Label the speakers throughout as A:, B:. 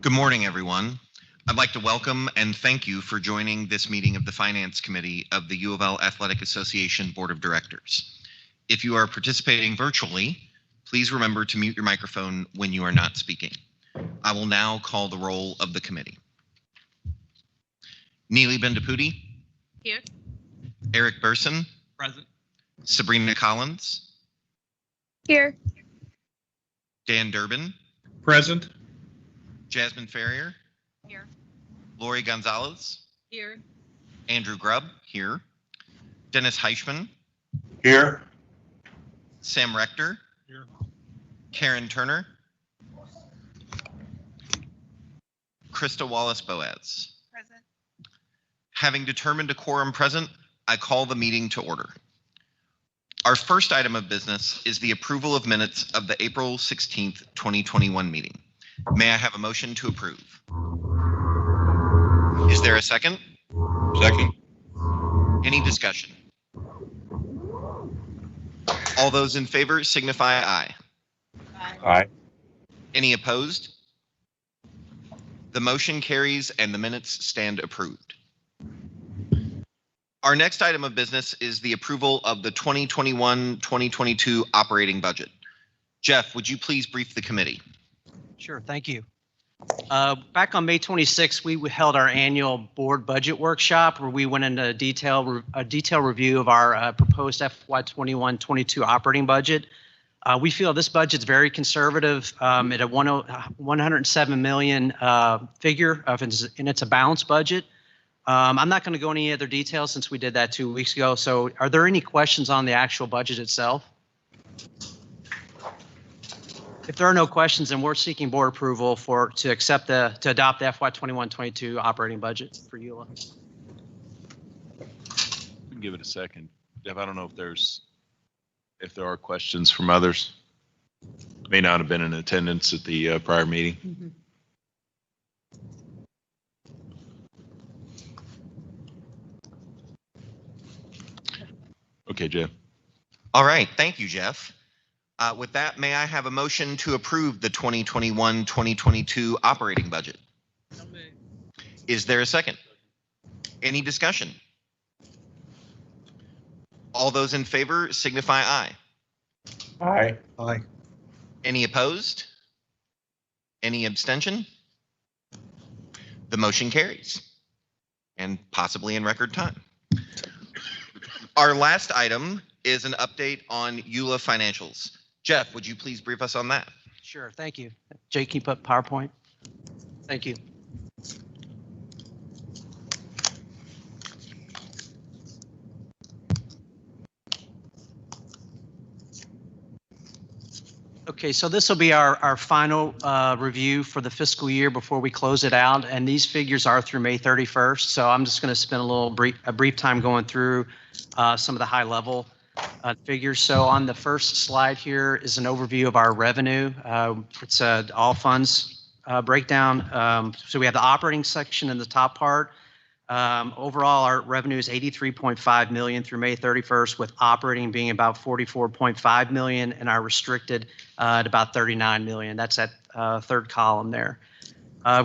A: Good morning, everyone. I'd like to welcome and thank you for joining this meeting of the Finance Committee of the U of L Athletic Association Board of Directors. If you are participating virtually, please remember to mute your microphone when you are not speaking. I will now call the roll of the committee. Neely Bendapudi.
B: Here.
A: Eric Burson.
C: Present.
A: Sabrina Collins.
B: Here.
A: Dan Durbin.
C: Present.
A: Jasmine Ferrier.
B: Here.
A: Lori Gonzalez.
B: Here.
A: Andrew Grubb, here. Dennis Heichman.
C: Here.
A: Sam Rector.
C: Here.
A: Karen Turner. Krista Wallace Boaz.
B: Present.
A: Having determined a quorum present, I call the meeting to order. Our first item of business is the approval of minutes of the April 16th, 2021 meeting. May I have a motion to approve? Is there a second?
C: Second.
A: Any discussion? All those in favor signify aye.
C: Aye.
A: Any opposed? The motion carries and the minutes stand approved. Our next item of business is the approval of the 2021-2022 operating budget. Jeff, would you please brief the committee?
D: Sure, thank you. Back on May 26th, we held our annual board budget workshop where we went into a detailed review of our proposed FY21-22 operating budget. We feel this budget's very conservative at a 107 million figure, and it's a balanced budget. I'm not going to go into any other details since we did that 2 weeks ago. So are there any questions on the actual budget itself? If there are no questions, then we're seeking board approval to adopt the FY21-22 operating budget for ULAA.
E: We can give it a second. Jeff, I don't know if there are questions from others. May not have been in attendance at the prior meeting.
B: Mm-hmm.
E: Okay, Jeff.
A: All right, thank you, Jeff. With that, may I have a motion to approve the 2021-2022 operating budget? Is there a second? Any discussion? All those in favor signify aye.
C: Aye. Aye.
A: Any opposed? Any abstention? The motion carries, and possibly in record time. Our last item is an update on ULAA financials. Jeff, would you please brief us on that?
D: Sure, thank you. Jay, can you put PowerPoint? Thank you. Okay, so this will be our final review for the fiscal year before we close it out, and these figures are through May 31st. So I'm just going to spend a brief time going through some of the high level figures. So on the first slide here is an overview of our revenue. It's all funds breakdown. So we have the operating section in the top part. Overall, our revenue is 83.5 million through May 31st, with operating being about 44.5 million and our restricted at about 39 million. That's that third column there.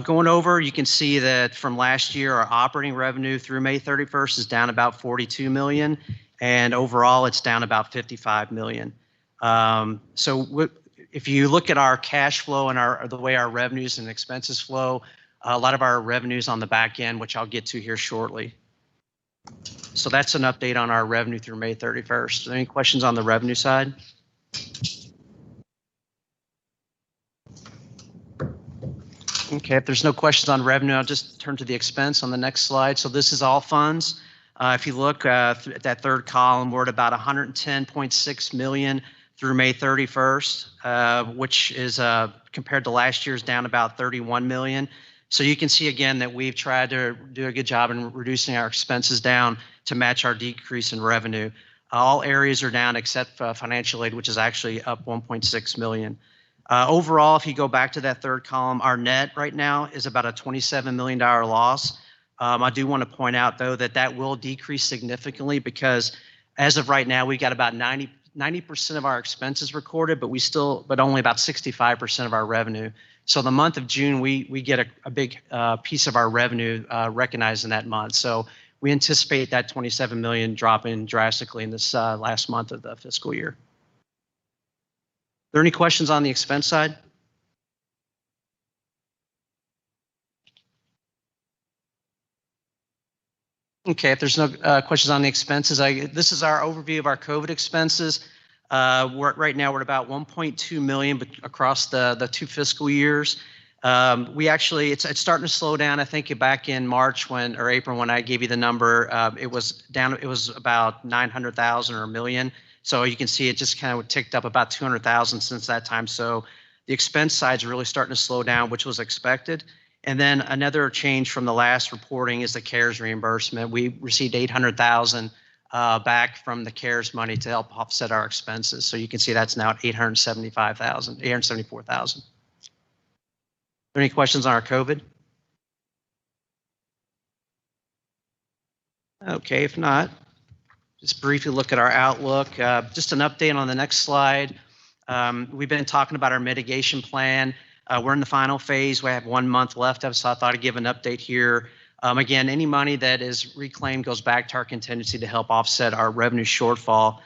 D: Going over, you can see that from last year, our operating revenue through May 31st is down about 42 million, and overall, it's down about 55 million. If you look at our cash flow and the way our revenues and expenses flow, a lot of our revenues on the back end, which I'll get to here shortly. So that's an update on our revenue through May 31st. Are there any questions on the revenue side? Okay, if there's no questions on revenue, I'll just turn to the expense on the next slide. So this is all funds. If you look at that third column, we're at about 110.6 million through May 31st, which is compared to last year's down about 31 million. So you can see again that we've tried to do a good job in reducing our expenses down to match our decrease in revenue. All areas are down except financial aid, which is actually up 1.6 million. Overall, if you go back to that third column, our net right now is about a $27 million loss. I do want to point out, though, that will decrease significantly because as of right now, we've got about 90% of our expenses recorded, but only about 65% of our revenue. So the month of June, we get a big piece of our revenue recognized in that month. So we anticipate that 27 million dropping drastically in this last month of the fiscal year. Are there any questions on the expense side? Okay, if there's no questions on the expenses, this is our overview of our COVID expenses. Right now we're at about 1.2 million across the 2 fiscal years. It's starting to slow down. I think back in March or April when I gave you the number, it was down. It was about 900,000 or a million. So you can see it just kind of ticked up about 200,000 since that time. So the expense side's really starting to slow down, which was expected. And then another change from the last reporting is the CARES reimbursement. We received 800,000 back from the CARES money to help offset our expenses. So you can see that's now at 874,000. Are there any questions on our COVID? Okay, if not, just briefly look at our outlook. Just an update on the next slide. We've been talking about our mitigation plan. We're in the final phase. We have 1 month left of, so I thought I'd give an update here. Again, any money that is reclaimed goes back to our contingency to help offset our revenue shortfall.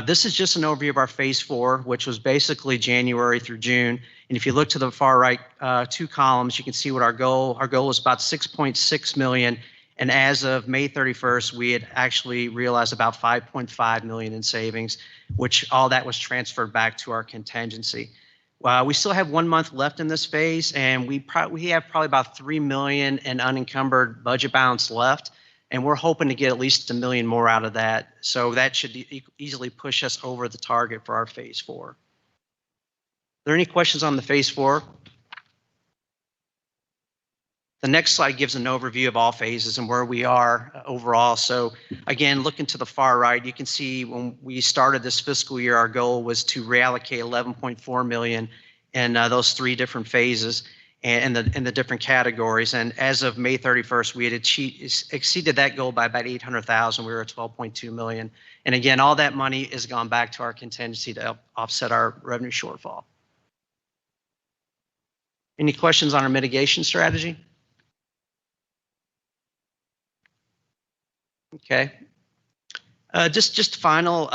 D: This is just an overview of our phase 4, which was basically January through June. And if you look to the far right 2 columns, you can see what our goal was about 6.6 million. And as of May 31st, we had actually realized about 5.5 million in savings, which all that was transferred back to our contingency. We still have 1 month left in this phase, and we have probably about 3 million in unencumbered budget balance left, and we're hoping to get at least 1 million more out of that. So that should easily push us over the target for our phase 4. Are there any questions on the phase 4? The next slide gives an overview of all phases and where we are overall. So again, looking to the far right, you can see when we started this fiscal year, our goal was to reallocate 11.4 million in those 3 different phases and in the different categories. And as of May 31st, we had exceeded that goal by about 800,000. We were at 12.2 million. And again, all that money has gone back to our contingency to help offset our revenue shortfall. Any questions on our mitigation strategy? Okay. Just final,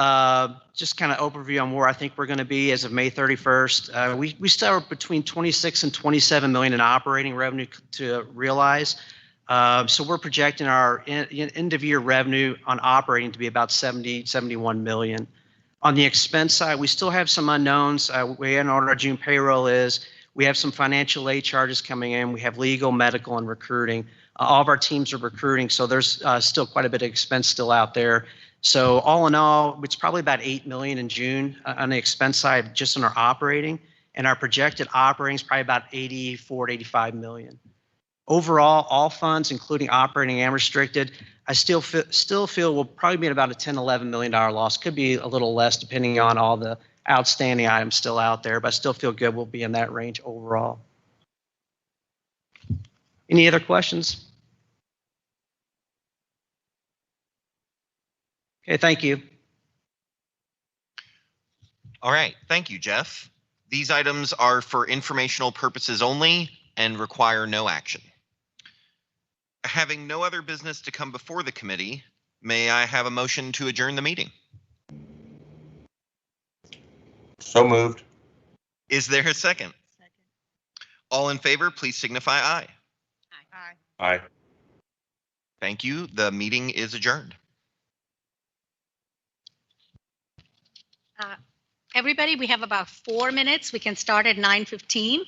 D: just kind of overview on where I think we're going to be as of May 31st. We still are between 26 and 27 million in operating revenue to realize. So we're projecting our end of year revenue on operating to be about 71 million. On the expense side, we still have some unknowns. We know what our June payroll is. We have some financial aid charges coming in. We have legal, medical, and recruiting. All of our teams are recruiting, so there's still quite a bit of expense still out there. So all in all, it's probably about 8 million in June on the expense side, just in our operating, and our projected operating is probably about 84 to 85 million. Overall, all funds, including operating and restricted, I still feel we'll probably be at about a $10–11 million loss. Could be a little less depending on all the outstanding items still out there, but I still feel good we'll be in that range overall. Any other questions? Okay, thank you.
A: All right, thank you, Jeff. These items are for informational purposes only and require no action. Having no other business to come before the committee, may I have a motion to adjourn the meeting?
C: So moved.
A: Is there a second?
B: Second.
A: All in favor, please signify aye.
B: Aye.
C: Aye.
A: Thank you. The meeting is adjourned.
B: Everybody, we have about 4 minutes. We can start at 9:15.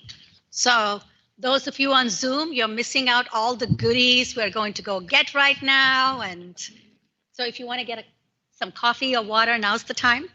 B: So those of you on Zoom, you're missing out all the goodies we're going to go get right now. And so if you want to get some coffee or water, now's the time.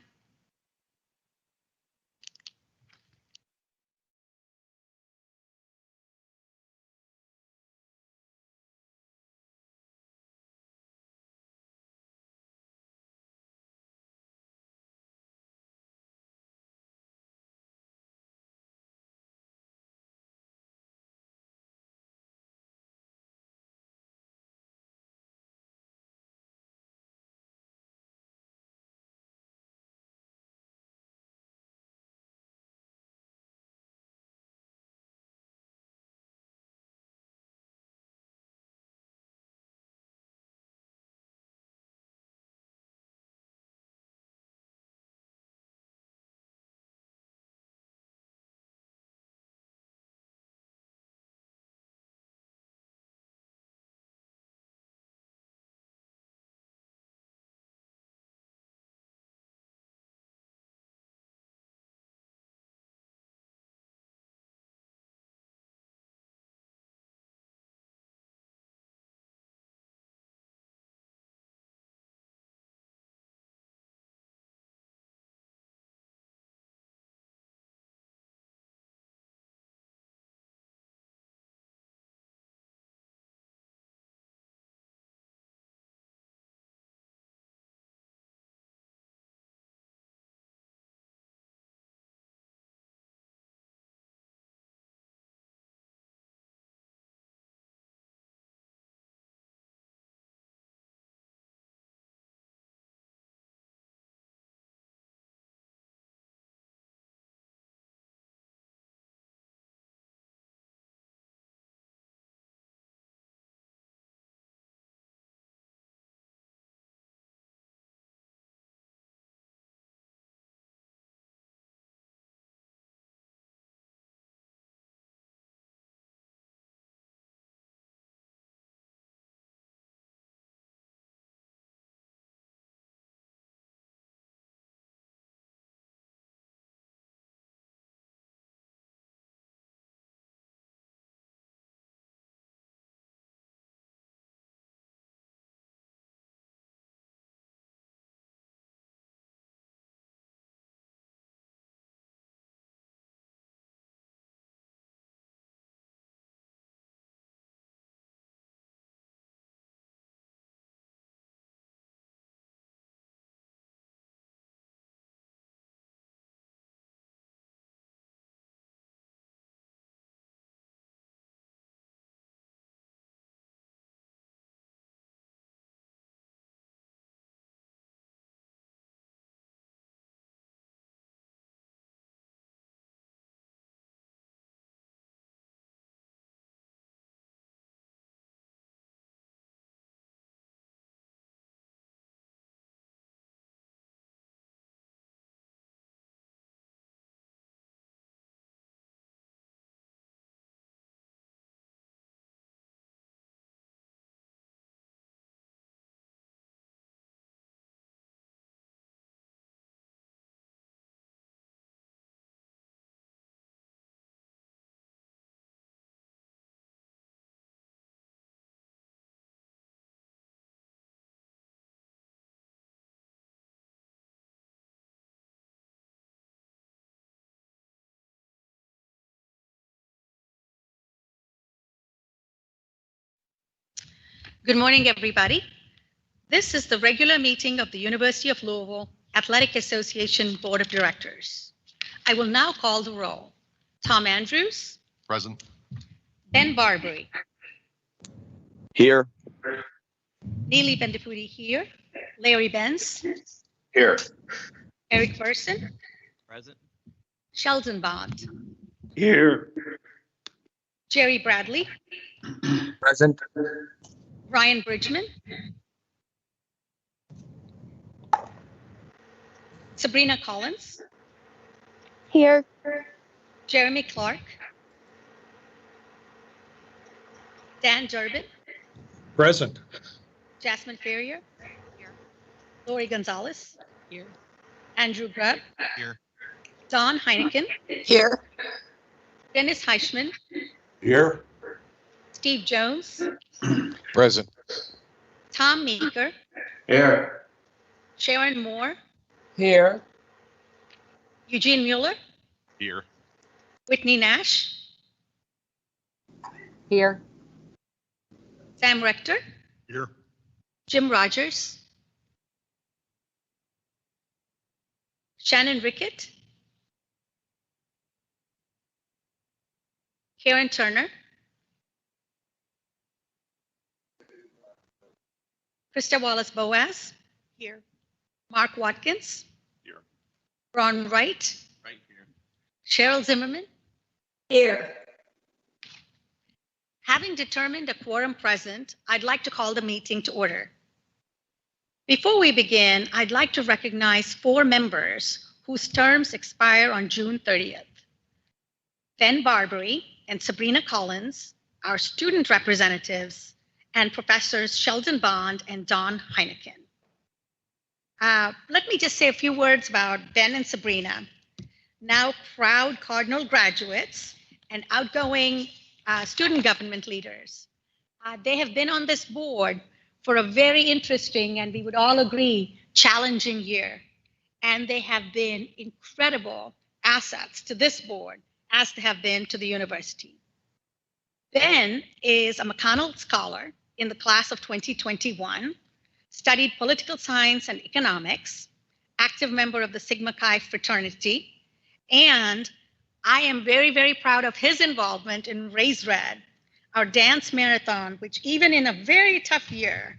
B: Good morning, everybody. This is the regular meeting of the University of Louisville Athletic Association Board of Directors. I will now call the roll. Tom Andrews,
C: Present.
B: Ben Barbary,
F: Here.
B: Neely Bendifuti here, Larry Benz,
C: Here.
B: Eric Burson,
D: Present.
B: Sheldon Bond,
C: Here.
B: Jerry Bradley,
F: Present.
B: Ryan Bridgman, Sabrina Collins,
G: Here.
B: Jeremy Clark, Dan Durbin,
C: Present.
B: Jasmine Ferrier, Lori Gonzalez, here. Andrew Grubb,
A: Here.
B: Don Heineken,
G: Here.
B: Dennis Heischman,
C: Here.
B: Steve Jones,
C: Present.
B: Tom Meeker,
C: Here.
B: Sharon Moore,
G: Here.
B: Eugene Mueller,
E: Here.
B: Whitney Nash,
G: Here.
B: Sam Rector,
C: Here.
B: Jim Rogers, Shannon Rickett, Karen Turner, Krista Wallace Boaz, here. Mark Watkins,
E: Here.
B: Ron Wright,
E: Right here.
B: Cheryl Zimmerman.
G: Here.
B: Having determined a quorum present, I'd like to call the meeting to order. Before we begin, I'd like to recognize 4 members whose terms expire on June 30th. Ben Barbary and Sabrina Collins, our student representatives, and Professors Sheldon Bond and Don Heineken. Let me just say a few words about Ben and Sabrina, now proud Cardinal graduates and outgoing student government leaders. They have been on this board for a very interesting, and we would all agree, challenging year. And they have been incredible assets to this board, as they have been to the university. Ben is a McConnell Scholar in the class of 2021, studied political science and economics, active member of the Sigma Chi fraternity, and I am very, very proud of his involvement in Raise Red, our dance marathon, which even in a very tough year,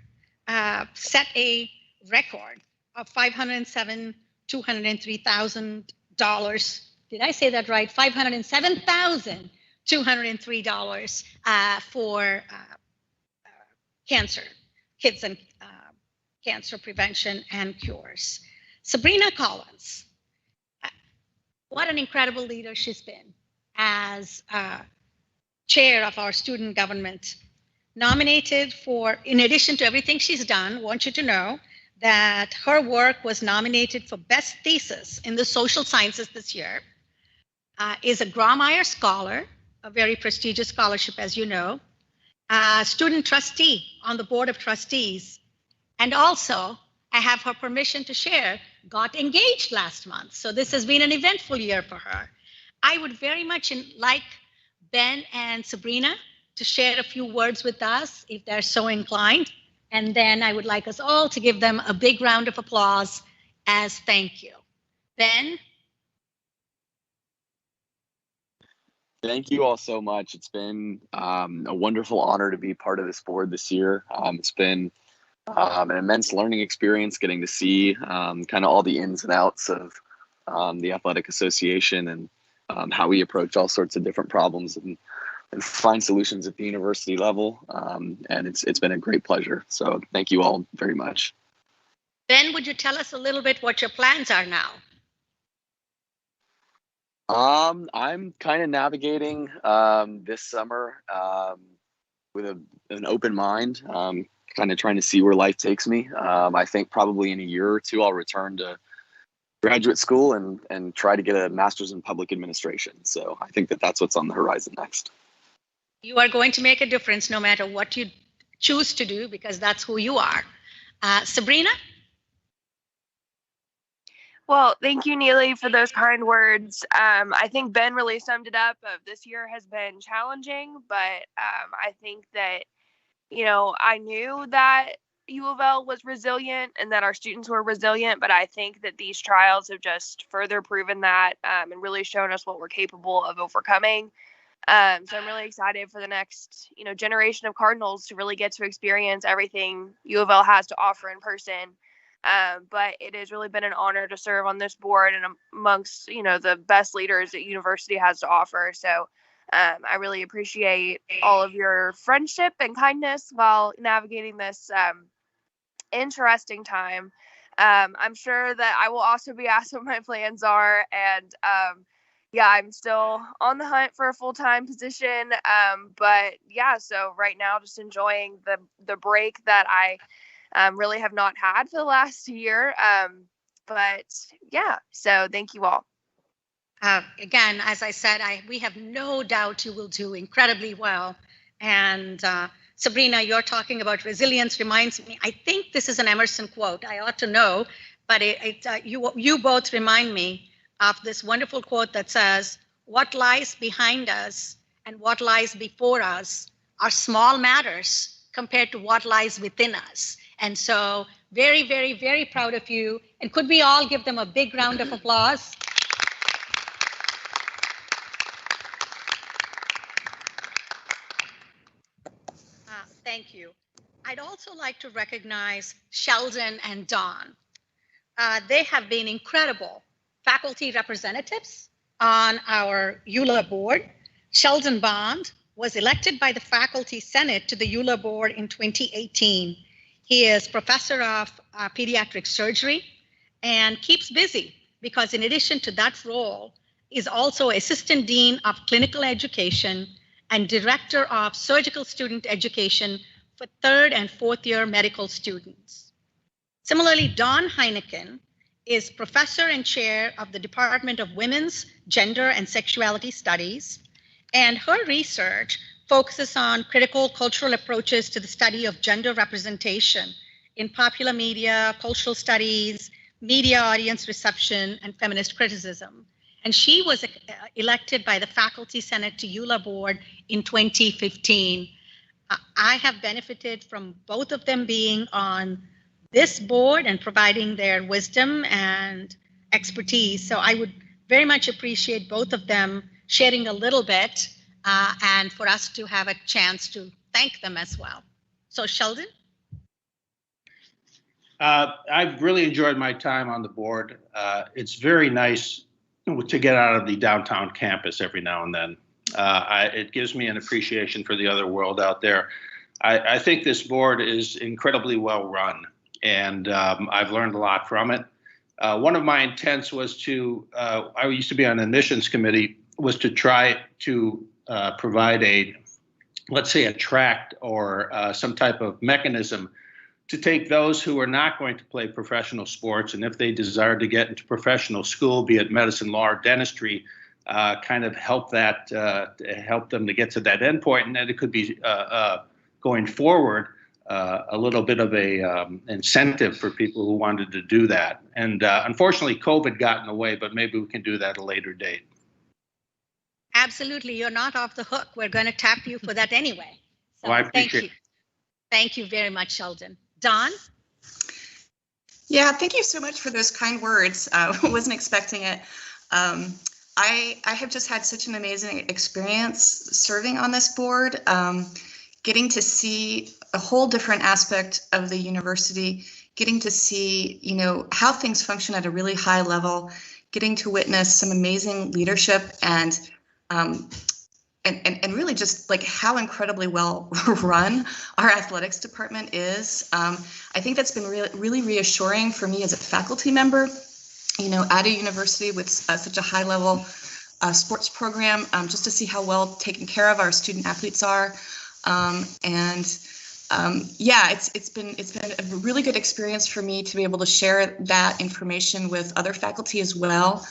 B: set a record of $507,203,000. Did I say that right? $507,203 for cancer, kids and cancer prevention and cures. Sabrina Collins, what an incredible leader she's been as chair of our student government. Nominated for, in addition to everything she's done, want you to know that her work was nominated for Best Thesis in the Social Sciences this year, is a Grawemeyer Scholar, a very prestigious scholarship, as you know, student trustee on the Board of Trustees, and also, I have her permission to share, got engaged last month. So this has been an eventful year for her. I would very much like Ben and Sabrina to share a few words with us if they're so inclined. And then I would like us all to give them a big round of applause as thank you. Ben?
F: Thank you all so much. It's been a wonderful honor to be part of this board this year. It's been an immense learning experience getting to see kind of all the ins and outs of the athletic association and how we approach all sorts of different problems and find solutions at the university level. And it's been a great pleasure. So thank you all very much.
B: Ben, would you tell us a little bit what your plans are now?
F: I'm kind of navigating this summer with an open mind, kind of trying to see where life takes me. I think probably in a year or two, I'll return to graduate school and try to get a master's in public administration. So I think that's what's on the horizon next.
B: You are going to make a difference no matter what you choose to do, because that's who you are. Sabrina?
G: Well, thank you, Neely, for those kind words. I think Ben really summed it up. This year has been challenging, but I think that I knew that U of L was resilient and that our students were resilient, but I think that these trials have just further proven that and really shown us what we're capable of overcoming. So I'm really excited for the next, generation of Cardinals to really get to experience everything U of L has to offer in person. But it has really been an honor to serve on this board and amongst, the best leaders that university has to offer. So I really appreciate all of your friendship and kindness while navigating this interesting time. I'm sure that I will also be asked what my plans are. And yeah, I'm still on the hunt for a full-time position. But yeah, so right now just enjoying the break that I really have not had for the last year. But yeah, so thank you all.
B: Again, as I said, we have no doubt you will do incredibly well. And Sabrina, you're talking about resilience reminds me, I think this is an Emerson quote. I ought to know, but you both remind me of this wonderful quote that says, what lies behind us and what lies before us are small matters compared to what lies within us. And so very, very, very proud of you. And could we all give them a big round of applause? Thank you. I'd also like to recognize Sheldon and Dawn. They have been incredible faculty representatives on our ULAA board. Sheldon Bond was elected by the Faculty Senate to the ULAA board in 2018. He is professor of pediatric surgery and keeps busy because in addition to that role, is also assistant dean of clinical education and director of surgical student education for third and fourth year medical students. Similarly, Dawn Heineken is professor and chair of the Department of Women's, Gender, and Sexuality Studies, and her research focuses on critical cultural approaches to the study of gender representation in popular media, cultural studies, media audience reception, and feminist criticism. And she was elected by the Faculty Senate to ULAA board in 2015. I have benefited from both of them being on this board and providing their wisdom and expertise. So I would very much appreciate both of them sharing a little bit and for us to have a chance to thank them as well. So Sheldon?
H: I've really enjoyed my time on the board. It's very nice to get out of the downtown campus every now and then. It gives me an appreciation for the other world out there. I think this board is incredibly well run, and I've learned a lot from it. One of my intents was I used to be on the admissions committee, was to try to provide let's say a tract or some type of mechanism to take those who are not going to play professional sports, and if they desire to get into professional school, be it medicine, law, or dentistry, kind of help them to get to that endpoint. And then it could be going forward a little bit of a incentive for people who wanted to do that. And unfortunately, COVID got in the way, but maybe we can do that at a later date.
B: Absolutely, you're not off the hook. We're going to tap you for that anyway. So
H: well, I appreciate it.
B: Thank you very much, Sheldon. Dawn?
I: Yeah, thank you so much for those kind words. Wasn't expecting it. I have just had such an amazing experience serving on this board, getting to see a whole different aspect of the university, getting to see, how things function at a really high level, getting to witness some amazing leadership and really just like how incredibly well run our athletics department is. I think that's been really reassuring for me as a faculty member, at a university with such a high level sports program, just to see how well taken care of our student athletes are. It's been a really good experience for me to be able to share that information with other faculty as well.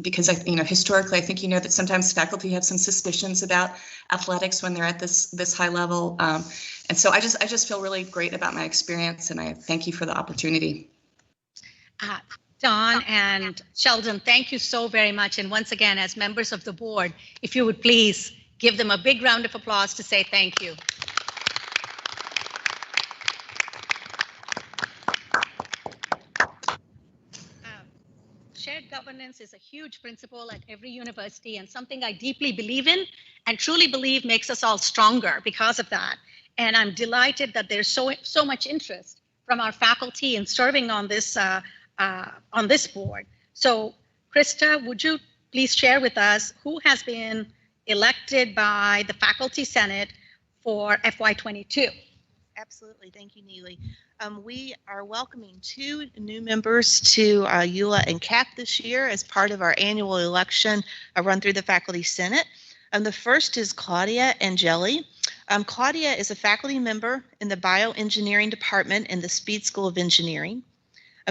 I: Because historically, I think that sometimes faculty have some suspicions about athletics when they're at this high level, and so I just feel really great about my experience, and I thank you for the opportunity.
B: Dawn and Sheldon, thank you so very much, and once again, as members of the board, if you would please give them a big round of applause to say thank you. governance is a huge principle at every university and something I deeply believe in and truly believe makes us all stronger because of that. And I'm delighted that there's so much interest from our faculty in serving on this board. So, Krista, would you please share with us who has been elected by the Faculty Senate for FY22?
J: Absolutely. Thank you, Neely. We are welcoming 2 new members to ULAA and CAP this year as part of our annual election run through the Faculty Senate. The first is Claudia Angeli. Claudia is a faculty member in the Bioengineering Department in the Speed School of Engineering.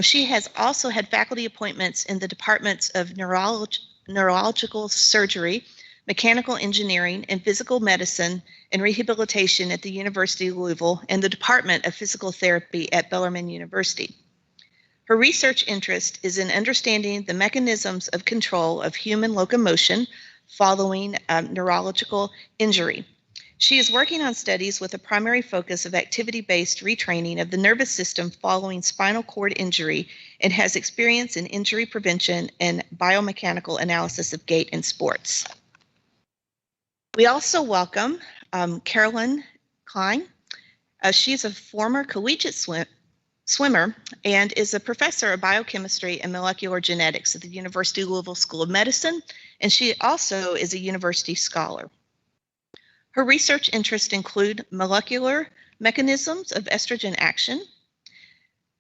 J: She has also had faculty appointments in the departments of neurological surgery, mechanical engineering, and physical medicine and rehabilitation at the University of Louisville and the Department of Physical Therapy at Bellarmine University. Her research interest is in understanding the mechanisms of control of human locomotion following neurological injury. She is working on studies with a primary focus of activity-based retraining of the nervous system following spinal cord injury and has experience in injury prevention and biomechanical analysis of gait in sports. We also welcome Carolyn Klein. She's a former collegiate swimmer and is a professor of biochemistry and molecular genetics at the University of Louisville School of Medicine, and she also is a university scholar. Her research interests include molecular mechanisms of estrogen action,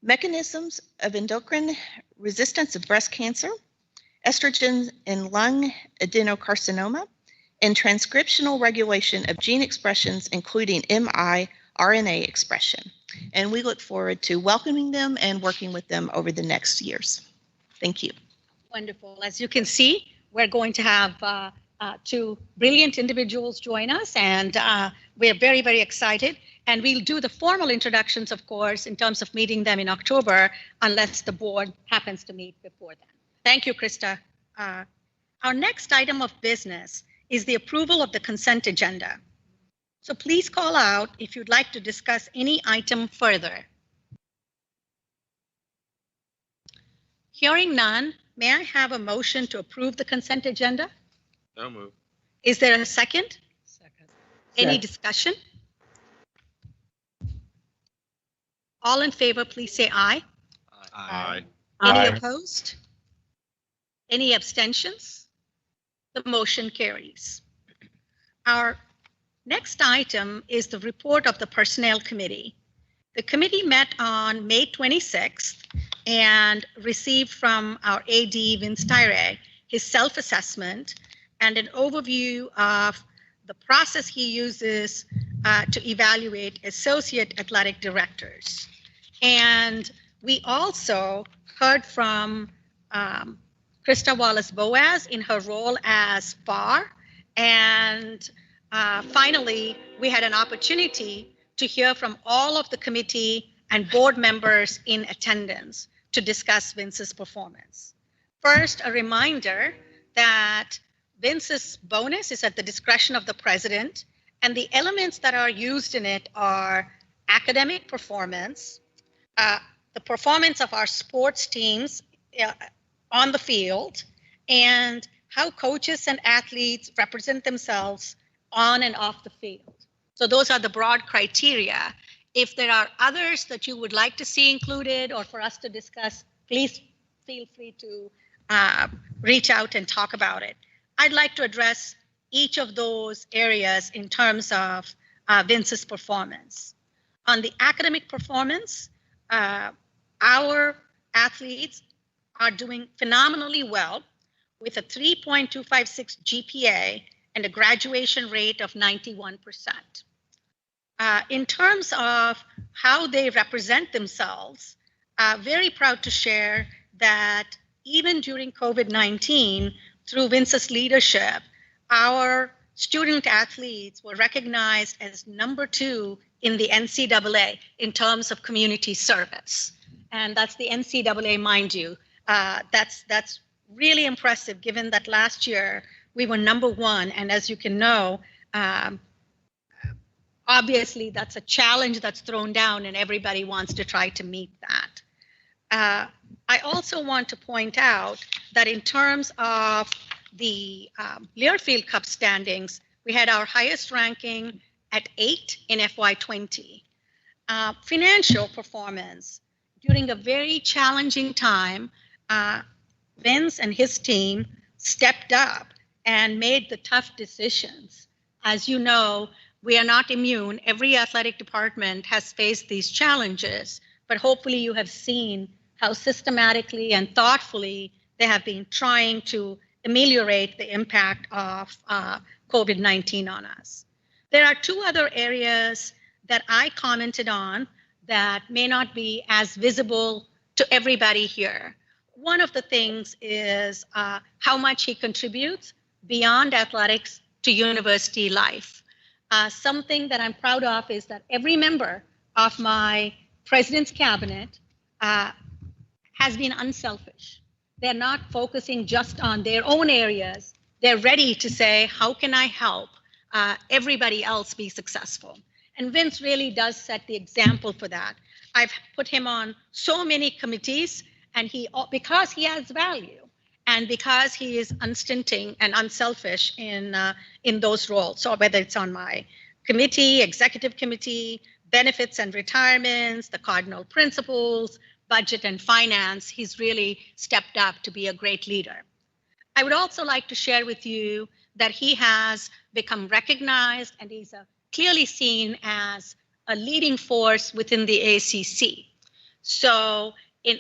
J: mechanisms of endocrine resistance of breast cancer, estrogen in lung adenocarcinoma, and transcriptional regulation of gene expressions, including miRNA expression. And we look forward to welcoming them and working with them over the next years. Thank you.
B: Wonderful. As you can see, we're going to have 2 brilliant individuals join us, and we're very, very excited. And we'll do the formal introductions, of course, in terms of meeting them in October, unless the board happens to meet before then. Thank you, Krista. Our next item of business is the approval of the consent agenda. So please call out if you'd like to discuss any item further. Hearing none, may I have a motion to approve the consent agenda?
E: So moved.
B: Is there a second?
K: Second.
B: Any discussion? All in favor, please say aye.
E: Aye.
B: Any opposed? Any abstentions? The motion carries. Our next item is the report of the Personnel Committee. The committee met on May 26th and received from our AD, Vince Tyre, his self-assessment and an overview of the process he uses to evaluate associate athletic directors. And we also heard from Krista Wallace-Boas in her role as FAR. And finally, we had an opportunity to hear from all of the committee and board members in attendance to discuss Vince's performance. First, a reminder that Vince's bonus is at the discretion of the president, and the elements that are used in it are academic performance, the performance of our sports teams on the field, and how coaches and athletes represent themselves on and off the field. So those are the broad criteria. If there are others that you would like to see included or for us to discuss, please feel free to reach out and talk about it. I'd like to address each of those areas in terms of Vince's performance. On the academic performance, our athletes are doing phenomenally well with a 3.256 GPA and a graduation rate of 91%. In terms of how they represent themselves, very proud to share that even during COVID-19, through Vince's leadership, our student athletes were recognized as #2 in the NCAA in terms of community service. And that's the NCAA, mind you. That's really impressive given that last year we were #1. And as you can know, obviously that's a challenge that's thrown down and everybody wants to try to meet that. I also want to point out that in terms of the Learfield Cup standings, we had our highest ranking at 8 in FY20. Financial performance during a very challenging time, Vince and his team stepped up and made the tough decisions. As you know, we are not immune. Every athletic department has faced these challenges, but hopefully you have seen how systematically and thoughtfully they have been trying to ameliorate the impact of COVID-19 on us. There are two other areas that I commented on that may not be as visible to everybody here. One of the things is how much he contributes beyond athletics to university life. Something that I'm proud of is that every member of my president's cabinet has been unselfish. They're not focusing just on their own areas. They're ready to say, how can I help everybody else be successful? And Vince really does set the example for that. I've put him on so many committees, and because he has value and because he is unstinting and unselfish in those roles. So whether it's on my committee, executive committee, benefits and retirements, the cardinal principles, budget and finance, he's really stepped up to be a great leader. I would also like to share with you that he has become recognized and he's clearly seen as a leading force within the ACC. So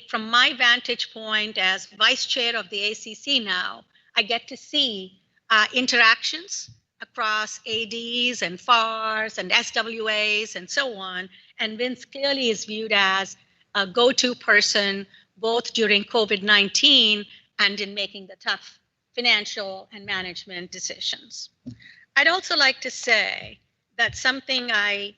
B: from my vantage point as vice chair of the ACC now, I get to see interactions across ADs and FARs and SWAs and so on. And Vince clearly is viewed as a go-to person, both during COVID-19 and in making the tough financial and management decisions. I'd also like to say that something I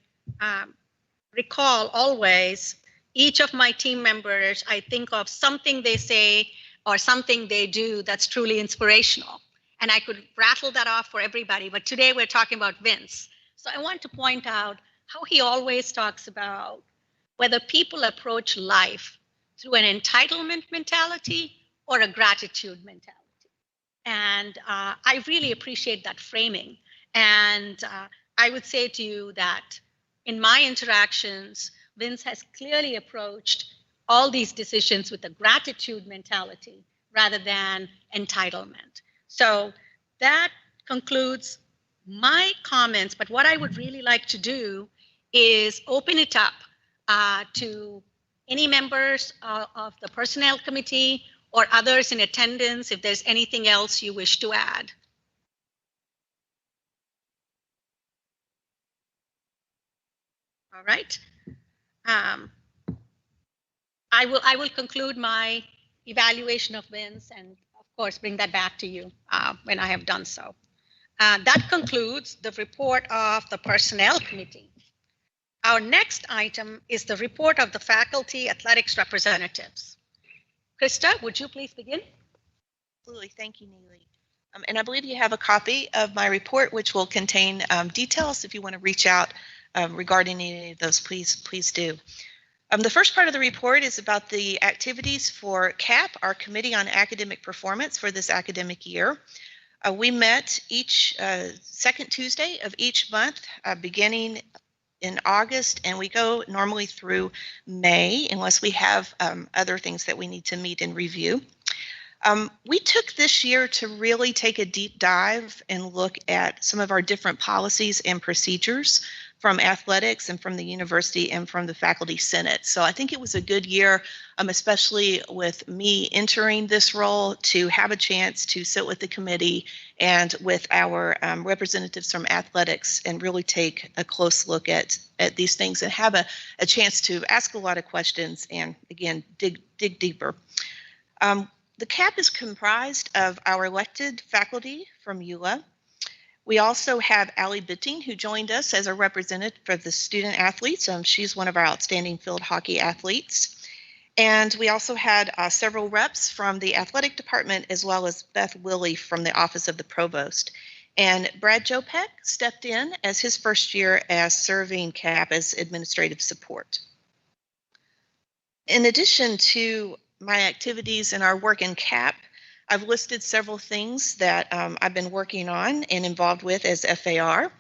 B: recall always, each of my team members, I think of something they say or something they do that's truly inspirational. And I could rattle that off for everybody, but today we're talking about Vince. So I want to point out how he always talks about whether people approach life through an entitlement mentality or a gratitude mentality. And I really appreciate that framing. And I would say to you that in my interactions, Vince has clearly approached all these decisions with a gratitude mentality rather than entitlement. So that concludes my comments. But what I would really like to do is open it up to any members of the personnel committee or others in attendance if there's anything else you wish to add. All right. I will conclude my evaluation of Vince and of course bring that back to you when I have done so. That concludes the report of the Personnel Committee. Our next item is the report of the faculty athletics representatives. Krista, would you please begin?
J: Absolutely. Thank you, Neely. And I believe you have a copy of my report, which will contain details. If you want to reach out regarding any of those, please do. The first part of the report is about the activities for CAP, our Committee on Academic Performance for this academic year. We met each second Tuesday of each month, beginning in August, and we go normally through May unless we have other things that we need to meet and review. We took this year to really take a deep dive and look at some of our different policies and procedures from athletics and from the university and from the faculty senate. So I think it was a good year, especially with me entering this role, to have a chance to sit with the committee and with our representatives from athletics and really take a close look at these things and have a chance to ask a lot of questions and, again, dig deeper. The CAP is comprised of our elected faculty from ULAA. We also have Allie Bitting, who joined us as a representative for the student athletes. She's one of our outstanding field hockey athletes. And we also had several reps from the athletic department, as well as Beth Willie from the Office of the Provost. And Brad Jopek stepped in as his first year as serving CAP as administrative support. In addition to my activities and our work in CAP, I've listed several things that I've been working on and involved with as FAR.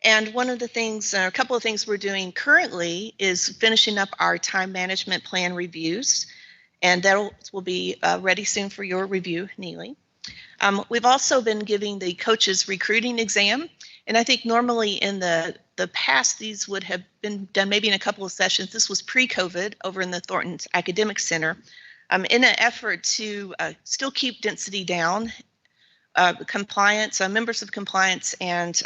J: And one of the things, a couple of things we're doing currently is finishing up our time management plan reviews, and that will be ready soon for your review, Neely. We've also been giving the coaches recruiting exam, and I think normally in the past these would have been done maybe in a couple of sessions. This was pre-COVID over in the Thornton Academic Center. In an effort to still keep density down, compliance, members of compliance, and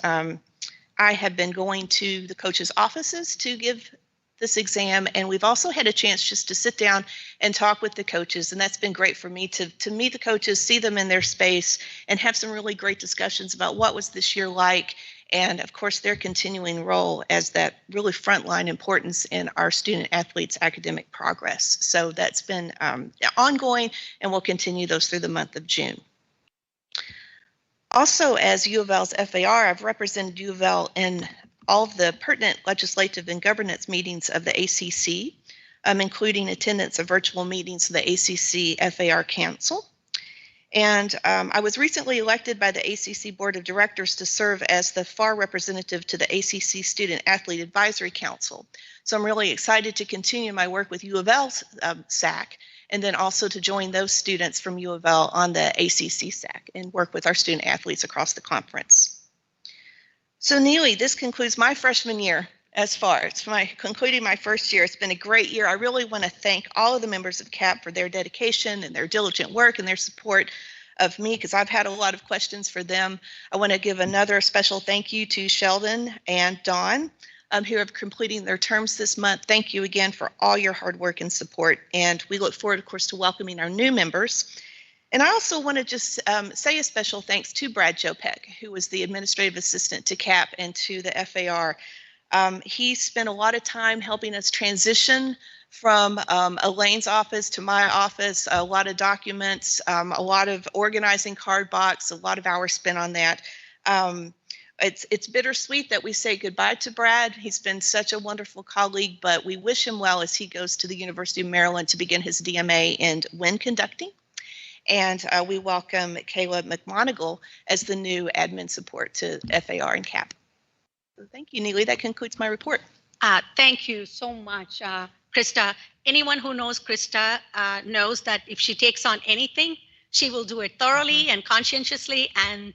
J: I have been going to the coaches' offices to give this exam, and we've also had a chance just to sit down and talk with the coaches, and that's been great for me to meet the coaches, see them in their space, and have some really great discussions about what was this year like, and of course their continuing role as that really frontline importance in our student athletes' academic progress. So that's been ongoing, and we'll continue those through the month of June. Also, as U of L's FAR, I've represented U of L in all of the pertinent legislative and governance meetings of the ACC, including attendance of virtual meetings of the ACC FAR Council. And I was recently elected by the ACC Board of Directors to serve as the FAR representative to the ACC Student Athlete Advisory Council. So I'm really excited to continue my work with U of L's SAC, and then also to join those students from U of L on the ACC SAC and work with our student athletes across the conference. So Neely, this concludes my freshman year as far. It's concluding my first year. It's been a great year. I really want to thank all of the members of CAP for their dedication and their diligent work and their support of me, because I've had a lot of questions for them. I want to give another special thank you to Sheldon and Dawn, who are completing their terms this month. Thank you again for all your hard work and support. And we look forward, of course, to welcoming our new members. And I also want to just say a special thanks to Brad Jopek, who was the administrative assistant to CAP and to the FAR. He spent a lot of time helping us transition from Elaine's office to my office, a lot of documents, a lot of organizing card box, a lot of hours spent on that. It's bittersweet that we say goodbye to Brad. He's been such a wonderful colleague, but we wish him well as he goes to the University of Maryland to begin his DMA in wind conducting. And we welcome Caleb McMonigal as the new admin support to FAR and CAP. So thank you, Neely. That concludes my report.
B: Thank you so much, Krista. Anyone who knows Krista knows that if she takes on anything, she will do it thoroughly and conscientiously and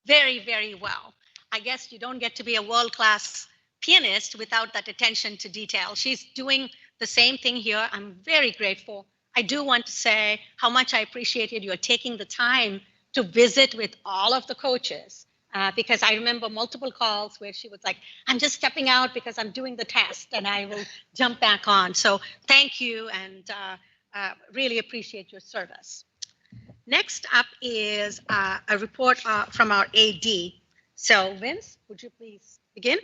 B: very, very well. I guess you don't get to be a world-class pianist without that attention to detail. She's doing the same thing here. I'm very grateful. I do want to say how much I appreciated your taking the time to visit with all of the coaches, because I remember multiple calls where she was like, I'm just stepping out because I'm doing the test and I will jump back on. So thank you, and really appreciate your service. Next up is a report from our AD. So Vince, would you please begin?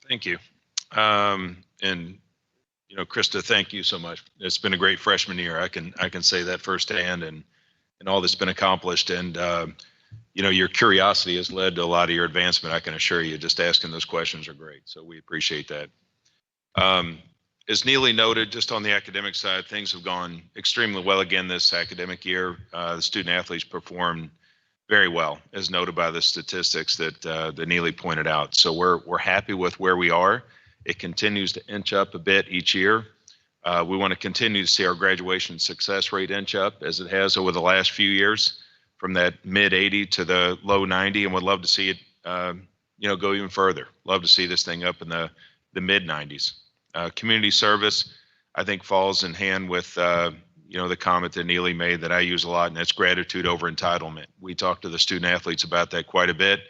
E: Thank you. And you know, Krista, thank you so much. It's been a great freshman year. I can say that firsthand, and all that's been accomplished. And you know, your curiosity has led to a lot of your advancement. I can assure you. Just asking those questions are great. So we appreciate that. As Neely noted, just on the academic side, things have gone extremely well again this academic year. The student athletes performed very well, as noted by the statistics that Neely pointed out. So we're happy with where we are. It continues to inch up a bit each year. We want to continue to see our graduation success rate inch up as it has over the last few years, from that mid 80 to the low 90, and would love to see it, you know, go even further. Love to see this thing up in the mid 90s. Community service, I think, falls in hand with, you know, the comment that Neely made that I use a lot, and that's gratitude over entitlement. We talk to the student athletes about that quite a bit.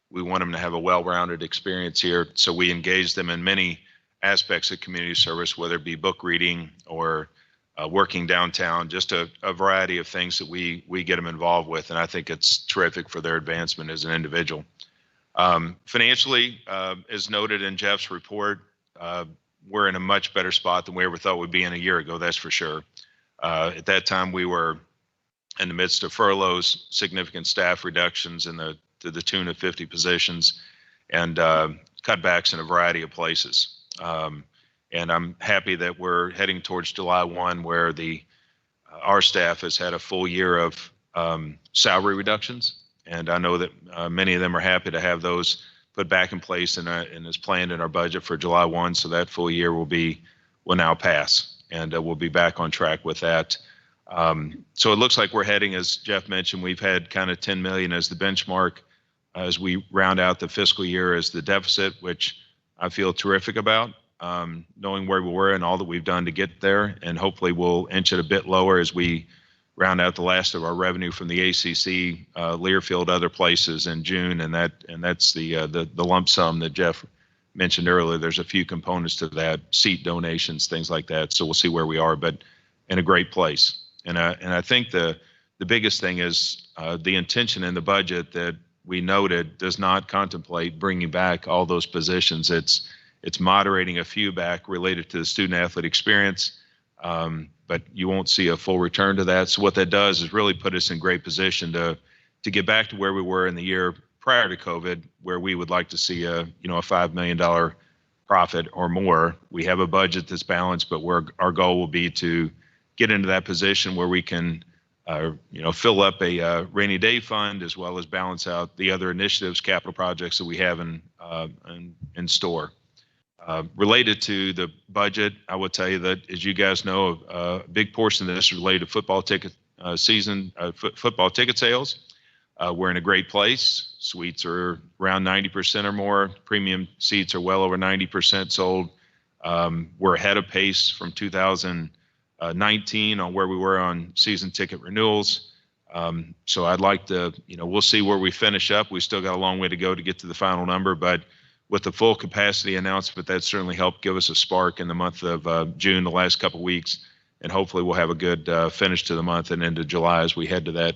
E: We want them to have a well-rounded experience here, so we engage them in many aspects of community service, whether it be book reading or working downtown, just a variety of things that we get them involved with, and I think it's terrific for their advancement as an individual. Financially, as noted in Jeff's report, we're in a much better spot than we ever thought we'd be in a year ago, that's for sure. At that time, we were in the midst of furloughs, significant staff reductions to the tune of 50 positions, and cutbacks in a variety of places. And I'm happy that we're heading towards July 1, where our staff has had a full year of salary reductions. And I know that many of them are happy to have those put back in place and is planned in our budget for July 1. So that full year will now pass, and we'll be back on track with that. So it looks like we're heading, as Jeff mentioned, we've had kind of 10 million as the benchmark as we round out the fiscal year as the deficit, which I feel terrific about, knowing where we were and all that we've done to get there. And hopefully we'll inch it a bit lower as we round out the last of our revenue from the ACC, Learfield, other places in June. And that's the lump sum that Jeff mentioned earlier. There's a few components to that, seat donations, things like that. So we'll see where we are, but in a great place. And I think the biggest thing is the intention in the budget that we noted does not contemplate bringing back all those positions. It's moderating a few back related to the student athlete experience, but you won't see a full return to that. So what that does is really put us in great position to get back to where we were in the year prior to COVID, where we would like to see a $5 million profit or more. We have a budget that's balanced, but our goal will be to get into that position where we can fill up a rainy day fund, as well as balance out the other initiatives, capital projects that we have in store. Related to the budget, I will tell you that, as you guys know, a big portion of this is related to football ticket football ticket sales. We're in a great place. Suites are around 90% or more. Premium seats are well over 90% sold. We're ahead of pace from 2019 on where we were on season ticket renewals. So I'd like to, we'll see where we finish up. We still got a long way to go to get to the final number, but with the full capacity announcement, that certainly helped give us a spark in the month of June, the last couple of weeks, and hopefully we'll have a good finish to the month and into July as we head to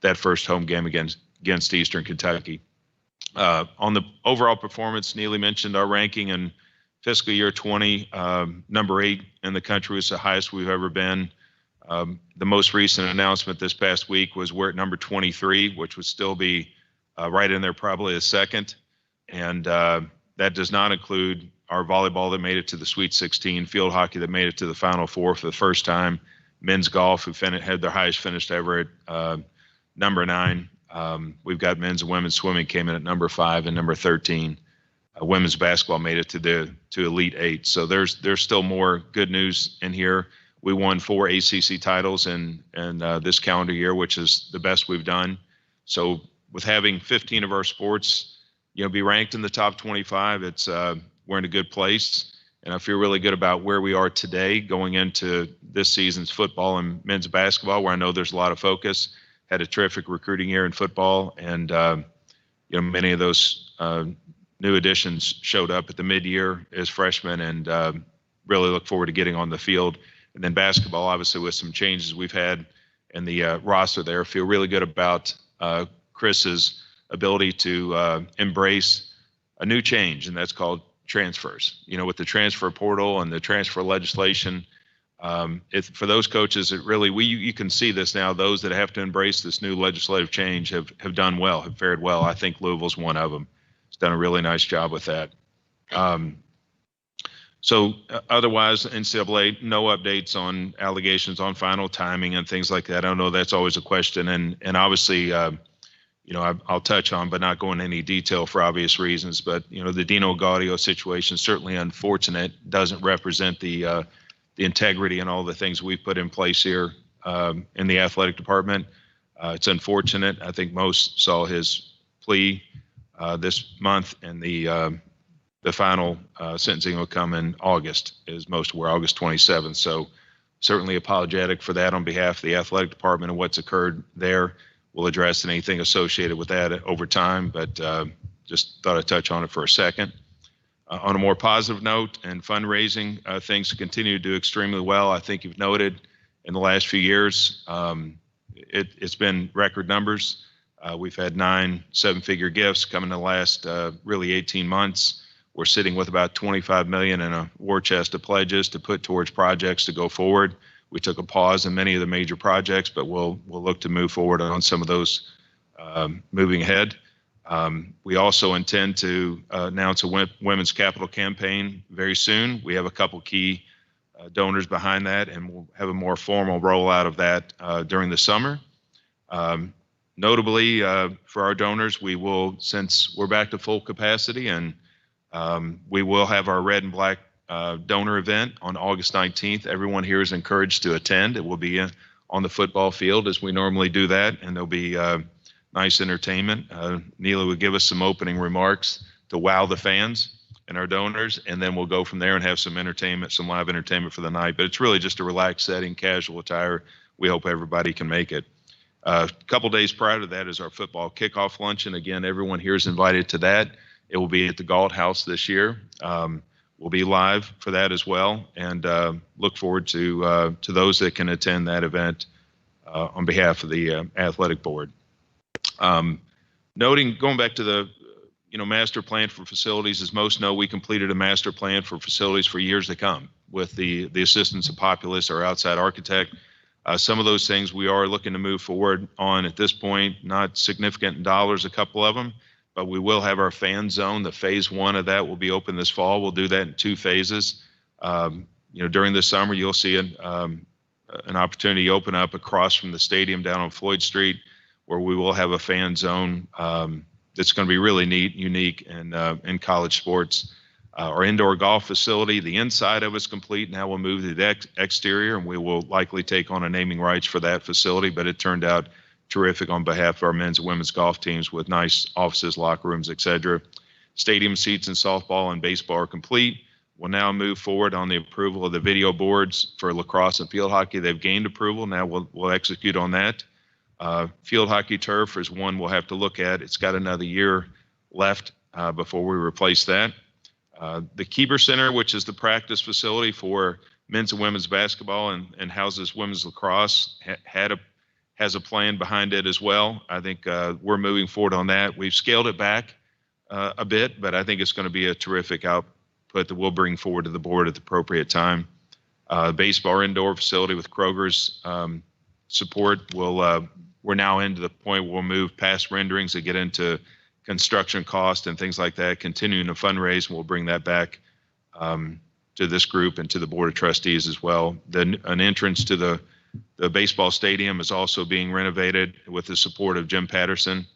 E: that first home game against Eastern Kentucky. On the overall performance, Neely mentioned our ranking in fiscal year 20, number 8 in the country was the highest we've ever been. The most recent announcement this past week was we're at number 23, which would still be right in there, probably a second. And that does not include our volleyball that made it to the Sweet 16, field hockey that made it to the Final Four for the first time, men's golf who had their highest finish ever at number 9. We've got men's and women's swimming came in at number 5 and number 13. Women's basketball made it to Elite 8. So there's still more good news in here. We won 4 ACC titles in this calendar year, which is the best we've done. So with having 15 of our sports, be ranked in the top 25, we're in a good place. And I feel really good about where we are today going into this season's football and men's basketball, where I know there's a lot of focus. Had a terrific recruiting year in football, and many of those new additions showed up at the mid-year as freshmen, and really look forward to getting on the field. And then basketball, obviously, with some changes we've had in the roster there, feel really good about Chris's ability to embrace a new change, and that's called transfers. With the transfer portal and the transfer legislation, for those coaches, you can see this now. Those that have to embrace this new legislative change have done well, have fared well. I think Louisville's one of them. It's done a really nice job with that. So otherwise, NCAA, no updates on allegations on final timing and things like that. I don't know, that's always a question, and obviously, I'll touch on, but not go into any detail for obvious reasons. But the Dino Gaudio situation is certainly unfortunate. Doesn't represent the integrity and all the things we've put in place here in the athletic department. It's unfortunate. I think most saw his plea this month, and the final sentencing will come in August, as most were, August 27th. So certainly apologetic for that on behalf of the athletic department and what's occurred there. We'll address anything associated with that over time, but just thought I'd touch on it for a second. On a more positive note, and fundraising, things continue to do extremely well. I think you've noted in the last few years, it's been record numbers. We've had 9 7-figure gifts come in the last really 18 months. We're sitting with about $25 million in a war chest of pledges to put towards projects to go forward. We took a pause in many of the major projects, but we'll look to move forward on some of those moving ahead. We also intend to announce a women's capital campaign very soon. We have a couple key donors behind that, and we'll have a more formal rollout of that during the summer. Notably, for our donors, we will, since we're back to full capacity, and we will have our red and black donor event on August 19th. Everyone here is encouraged to attend. It will be on the football field as we normally do that, and there'll be nice entertainment. Neela will give us some opening remarks to wow the fans and our donors, and then we'll go from there and have some entertainment, some live entertainment for the night. But it's really just a relaxed setting, casual attire. We hope everybody can make it. A couple days prior to that is our football kickoff luncheon. Again, everyone here is invited to that. It will be at the Galt House this year. We'll be live for that as well, and look forward to those that can attend that event on behalf of the athletic board. Noting, going back to the master plan for facilities, as most know, we completed a master plan for facilities for years to come with the assistance of Populous, our outside architect. Some of those things we are looking to move forward on at this point, not significant in dollars, a couple of them, but we will have our fan zone. The phase 1 of that will be open this fall. We'll do that in 2 phases. During the summer, you'll see an opportunity open up across from the stadium down on Floyd Street, where we will have a fan zone that's going to be really neat, unique, and in college sports. Our indoor golf facility, the inside of it's complete. Now we'll move to the exterior, and we will likely take on a naming rights for that facility, but it turned out terrific on behalf of our men's and women's golf teams with nice offices, locker rooms, etc. Stadium seats in softball and baseball are complete. We'll now move forward on the approval of the video boards for lacrosse and field hockey. They've gained approval. Now we'll execute on that. Field hockey turf is one we'll have to look at. It's got another year left before we replace that. The Keeber Center, which is the practice facility for men's and women's basketball and houses women's lacrosse, has a plan behind it as well. I think we're moving forward on that. We've scaled it back a bit, but I think it's going to be a terrific output that we'll bring forward to the board at the appropriate time. Baseball indoor facility with Kroger's support we're now into the point where we'll move past renderings and get into construction cost and things like that, continuing to fundraise, and we'll bring that back to this group and to the Board of Trustees as well. An entrance to the baseball stadium is also being renovated with the support of Jim Patterson.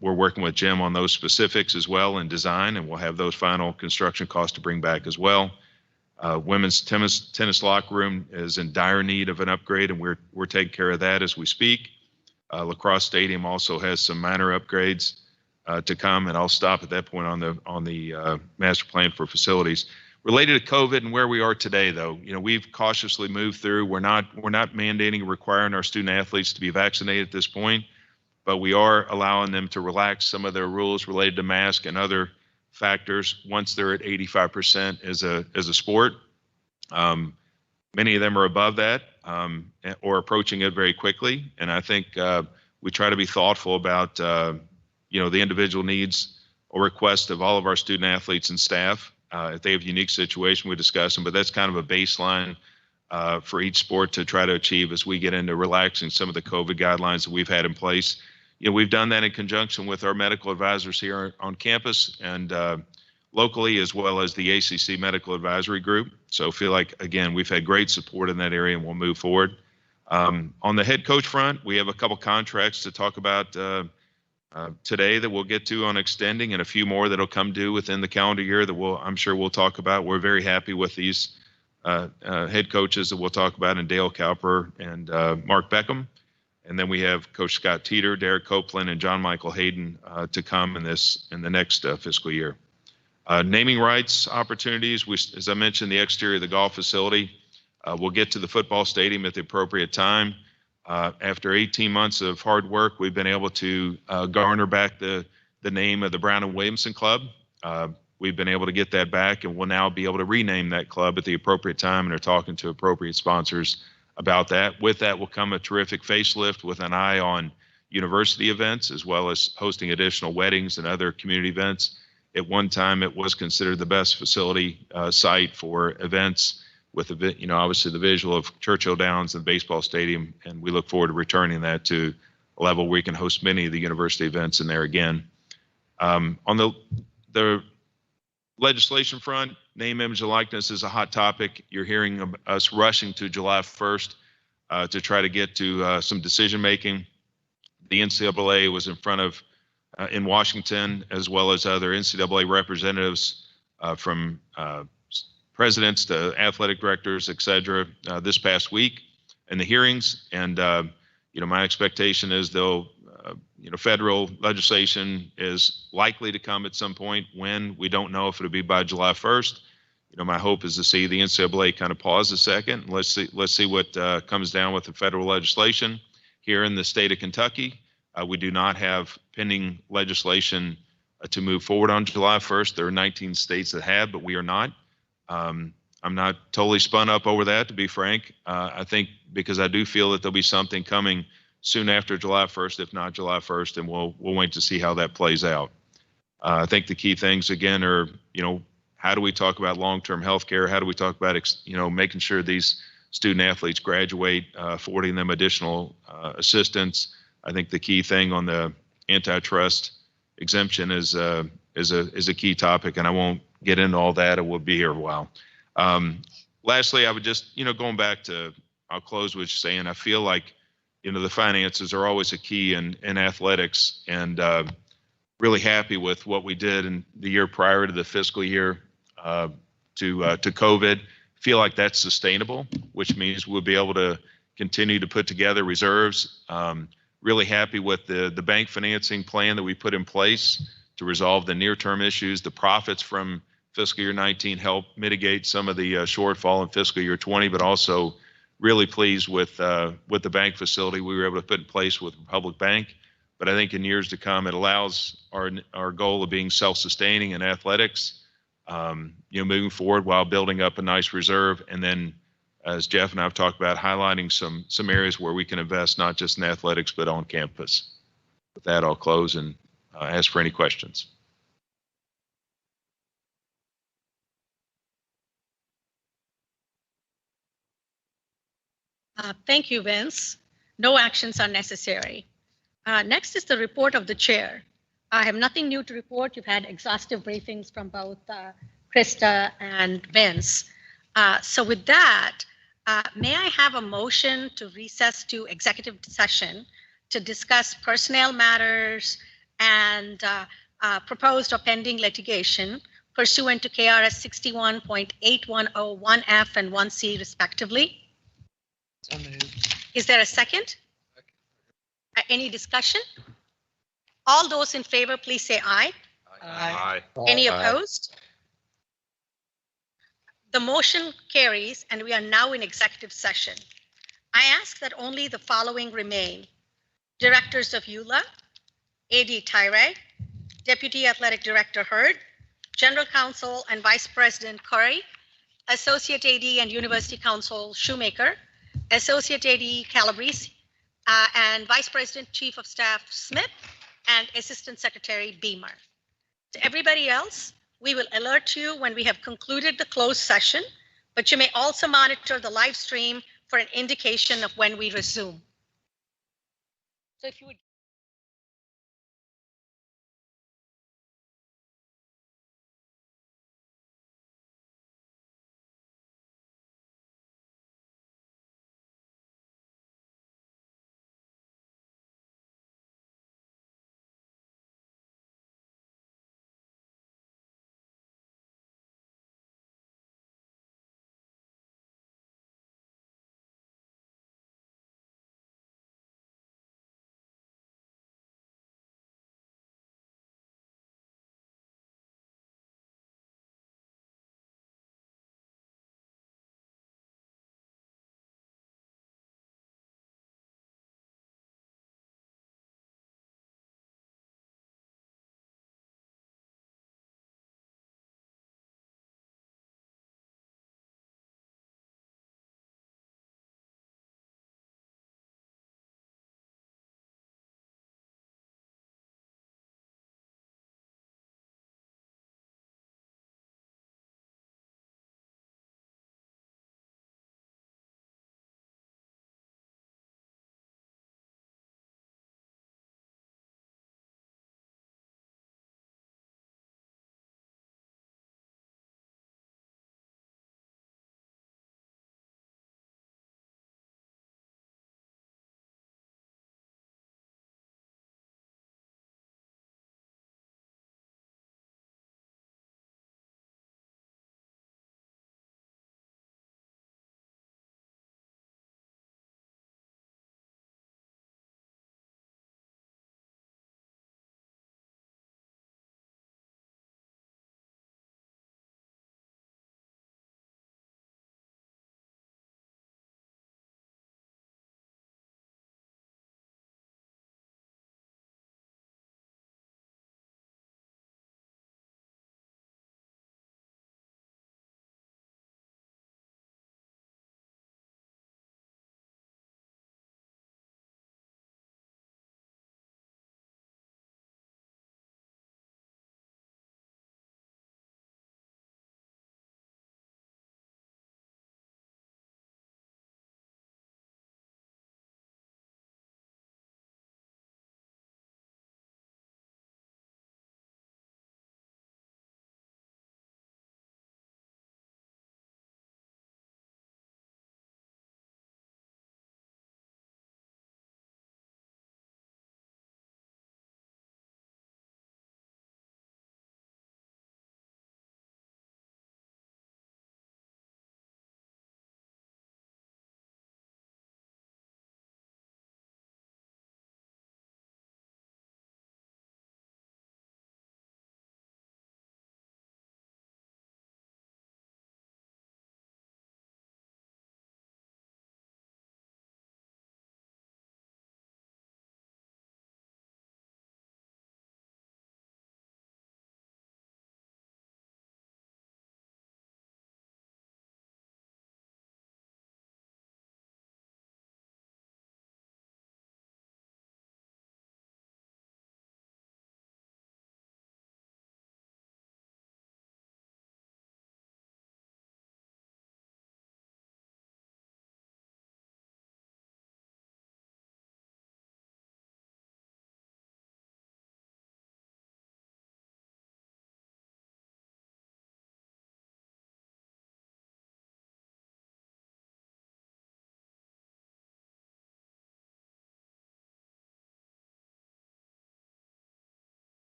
E: We're working with Jim on those specifics as well in design, and we'll have those final construction costs to bring back as well. Women's tennis locker room is in dire need of an upgrade, and we're taking care of that as we speak. Lacrosse Stadium also has some minor upgrades to come, and I'll stop at that point on the master plan for facilities. Related to COVID and where we are today, though, we've cautiously moved through. We're not mandating or requiring our student athletes to be vaccinated at this point, but we are allowing them to relax some of their rules related to mask and other factors once they're at 85% as a sport. Many of them are above that or approaching it very quickly, and I think we try to be thoughtful about the individual needs or requests of all of our student athletes and staff. If they have a unique situation, we discuss them, but that's kind of a baseline for each sport to try to achieve as we get into relaxing some of the COVID guidelines that we've had in place. We've done that in conjunction with our medical advisors here on campus and locally, as well as the ACC Medical Advisory Group. So feel like, again, we've had great support in that area, and we'll move forward. On the head coach front, we have a couple contracts to talk about today that we'll get to on extending, and a few more that'll come due within the calendar year that I'm sure we'll talk about. We're very happy with these head coaches that we'll talk about in Dale Cowper and Mark Beckham. And then we have Coach Scott Teeter, Derek Copeland, and John Michael Hayden to come in the next fiscal year. Naming rights opportunities, as I mentioned, the exterior of the golf facility. We'll get to the football stadium at the appropriate time. After 18 months of hard work, we've been able to garner back the name of the Brown and Williamson Club. We've been able to get that back, and we'll now be able to rename that club at the appropriate time and are talking to appropriate sponsors about that. With that will come a terrific facelift with an eye on university events, as well as hosting additional weddings and other community events. At one time, it was considered the best facility site for events with, obviously the visual of Churchill Downs and the baseball stadium, and we look forward to returning that to a level where we can host many of the university events in there again. On the legislation front, name, image, and likeness is a hot topic. You're hearing of us rushing to July 1st to try to get to some decision making. The NCAA was in front of in Washington, as well as other NCAA representatives from presidents to athletic directors, et cetera, this past week in the hearings. And, my expectation is they'll, federal legislation is likely to come at some point. When, we don't know if it'll be by July 1st. My hope is to see the NCAA kind of pause a second. Let's see what comes down with the federal legislation. Here in the state of Kentucky, we do not have pending legislation to move forward on July 1st. There are 19 states that have, but we are not. I'm not totally spun up over that, to be frank. I think because I do feel that there'll be something coming soon after July 1st, if not July 1st, and we'll wait to see how that plays out. I think the key things again are, how do we talk about long-term health care? How do we talk about, making sure these student athletes graduate, affording them additional assistance? I think the key thing on the antitrust exemption is a key topic, and I won't get into all that. It will be here a while. Lastly, I would just, going back to, I'll close with saying I feel like, the finances are always a key in athletics, and really happy with what we did in the year prior to the fiscal year to COVID. Feel like that's sustainable, which means we'll be able to continue to put together reserves. Really happy with the bank financing plan that we put in place to resolve the near-term issues. The profits from fiscal year 19 help mitigate some of the shortfall in fiscal year 20, but also really pleased with the bank facility we were able to put in place with Republic Bank. But I think in years to come, it allows our goal of being self-sustaining in athletics, moving forward while building up a nice reserve. And then, as Jeff and I have talked about, highlighting some areas where we can invest, not just in athletics, but on campus. With that, I'll close and ask for any questions.
B: Thank you, Vince. No actions are necessary. Next is the report of the chair. I have nothing new to report. You've had exhaustive briefings from both Krista and Vince. So with that, may I have a motion to recess to executive session to discuss personnel matters and proposed or pending litigation pursuant to KRS 61.8101F and 1C respectively?
J: So moved.
B: Is there a second? Any discussion? All those in favor, please say aye.
E: Aye.
B: Any opposed? The motion carries, and we are now in executive session. I ask that only the following remain: Directors of ULAA, AD Tyre, Deputy Athletic Director Hurd, General Counsel and Vice President Curry, Associate AD and University Counsel Shoemaker, Associate AD Calabrese, and Vice President Chief of Staff Smith, and Assistant Secretary Beamer. To everybody else, we will alert you when we have concluded the closed session, but you may also monitor the live stream for an indication of when we resume. So if you would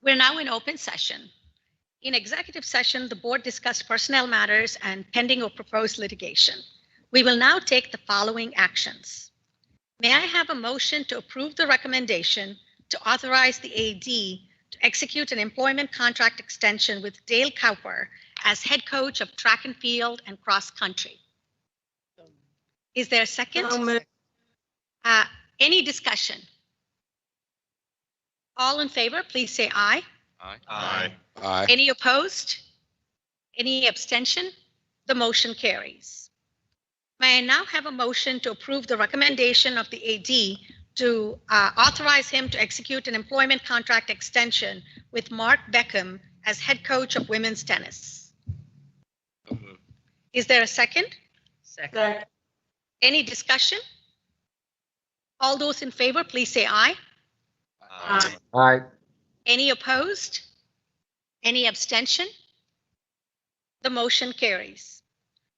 B: We're now in open session. In executive session, the board discussed personnel matters and pending or proposed litigation. We will now take the following actions. May I have a motion to approve the recommendation to authorize the AD to execute an employment contract extension with Dale Cowper as head coach of track and field and cross country? Is there a second? Any discussion? All in favor, please say aye.
E: Aye.
C: Aye.
B: Any opposed? Any abstention? The motion carries. May I now have a motion to approve the recommendation of the AD to authorize him to execute an employment contract extension with Mark Beckham as head coach of women's tennis? Is there a second?
J: Second.
B: Any discussion? All those in favor, please say aye.
C: Aye.
B: Any opposed? Any abstention? The motion carries.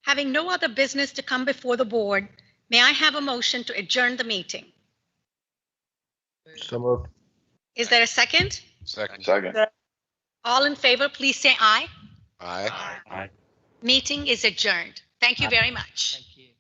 B: Having no other business to come before the board, may I have a motion to adjourn the meeting?
C: So moved.
B: Is there a second?
C: Second.
F: Second.
B: All in favor, please say aye.
C: Aye.
B: Meeting is adjourned. Thank you very much.
D: Thank you.